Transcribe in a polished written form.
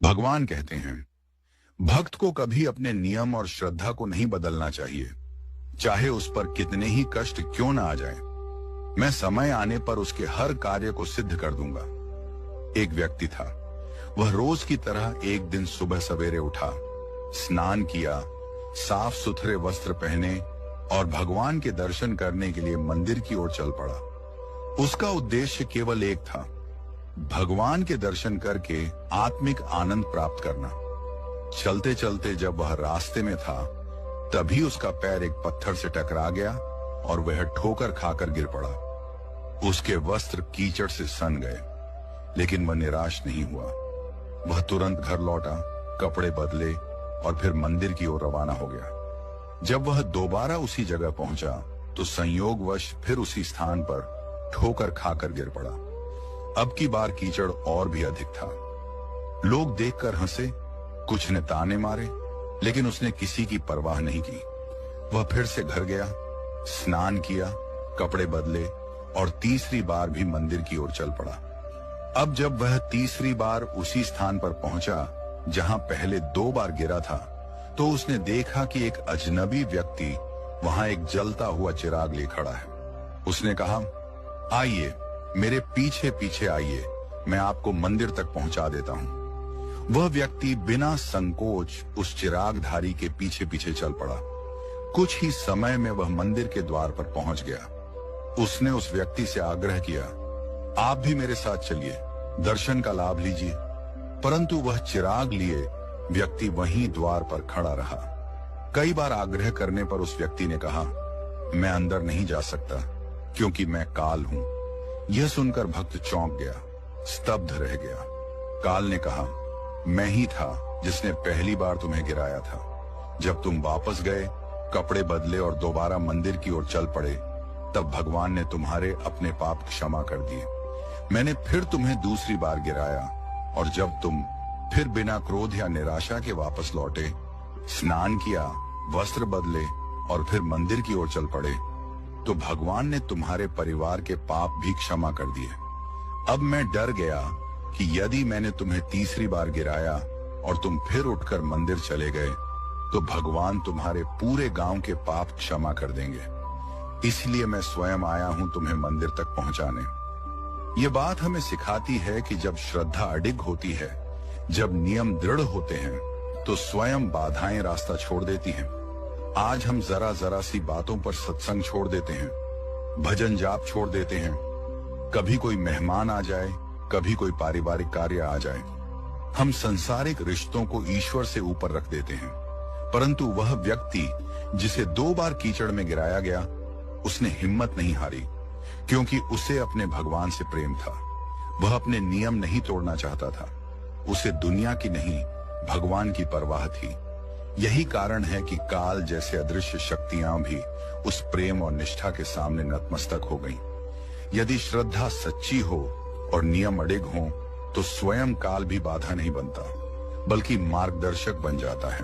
भगवान कहते हैं, भक्त को कभी अपने नियम और श्रद्धा को नहीं बदलना चाहिए, चाहे उस पर कितने ही कष्ट क्यों ना आ जाए। मैं समय आने पर उसके हर कार्य को सिद्ध कर दूंगा। एक व्यक्ति था। वह रोज की तरह एक दिन सुबह सवेरे उठा, स्नान किया, साफ सुथरे वस्त्र पहने और भगवान के दर्शन करने के लिए मंदिर की ओर चल पड़ा। उसका उद्देश्य केवल एक था, भगवान के दर्शन करके आत्मिक आनंद प्राप्त करना। चलते चलते जब वह रास्ते में था, तभी उसका पैर एक पत्थर से टकरा गया और वह ठोकर खाकर गिर पड़ा। उसके वस्त्र कीचड़ से सन गए, लेकिन वह निराश नहीं हुआ। वह तुरंत घर लौटा, कपड़े बदले और फिर मंदिर की ओर रवाना हो गया। जब वह दोबारा उसी जगह पहुंचा, तो संयोगवश फिर उसी स्थान पर ठोकर खाकर गिर पड़ा। अब की बार कीचड़ और भी अधिक था। लोग देखकर हंसे, कुछ ने ताने मारे, लेकिन उसने किसी की परवाह नहीं की। वह फिर से घर गया, स्नान किया, कपड़े बदले और तीसरी बार भी मंदिर की ओर चल पड़ा। अब जब वह तीसरी बार उसी स्थान पर पहुंचा जहां पहले 2 बार गिरा था, तो उसने देखा कि एक अजनबी व्यक्ति वहां एक जलता हुआ चिराग ले खड़ा है। उसने कहा, आइए, मेरे पीछे पीछे आइए, मैं आपको मंदिर तक पहुंचा देता हूं। वह व्यक्ति बिना संकोच उस चिरागधारी के पीछे पीछे चल पड़ा। कुछ ही समय में वह मंदिर के द्वार पर पहुंच गया। उसने उस व्यक्ति से आग्रह किया, आप भी मेरे साथ चलिए, दर्शन का लाभ लीजिए। परंतु वह चिराग लिए व्यक्ति वहीं द्वार पर खड़ा रहा। कई बार आग्रह करने पर उस व्यक्ति ने कहा, मैं अंदर नहीं जा सकता क्योंकि मैं काल हूं। यह सुनकर भक्त चौंक गया, स्तब्ध रह गया। काल ने कहा, मैं ही था जिसने पहली बार तुम्हें गिराया था। जब तुम वापस गए, कपड़े बदले और दोबारा मंदिर की ओर चल पड़े, तब भगवान ने तुम्हारे अपने पाप क्षमा कर दिए। मैंने फिर तुम्हें दूसरी बार गिराया, और जब तुम फिर बिना क्रोध या निराशा के वापस लौटे, स्नान किया, वस्त्र बदले और फिर मंदिर की ओर चल पड़े, तो भगवान ने तुम्हारे परिवार के पाप भी क्षमा कर दिए। अब मैं डर गया कि यदि मैंने तुम्हें तीसरी बार गिराया और तुम फिर उठकर मंदिर चले गए, तो भगवान तुम्हारे पूरे गांव के पाप क्षमा कर देंगे। इसलिए मैं स्वयं आया हूं तुम्हें मंदिर तक पहुंचाने। ये बात हमें सिखाती है कि जब श्रद्धा अडिग होती है, जब नियम दृढ़ होते हैं, तो स्वयं बाधाएं रास्ता छोड़ देती हैं। आज हम जरा जरा सी बातों पर सत्संग छोड़ देते हैं, भजन जाप छोड़ देते हैं। कभी कोई मेहमान आ जाए, कभी कोई पारिवारिक कार्य आ जाए, हम संसारिक रिश्तों को ईश्वर से ऊपर रख देते हैं। परंतु वह व्यक्ति जिसे 2 बार कीचड़ में गिराया गया, उसने हिम्मत नहीं हारी, क्योंकि उसे अपने भगवान से प्रेम था। वह अपने नियम नहीं तोड़ना चाहता था। उसे दुनिया की नहीं, भगवान की परवाह थी। यही कारण है कि काल जैसे अदृश्य शक्तियां भी उस प्रेम और निष्ठा के सामने नतमस्तक हो गईं। यदि श्रद्धा सच्ची हो और नियम अडिग हो, तो स्वयं काल भी बाधा नहीं बनता, बल्कि मार्गदर्शक बन जाता है।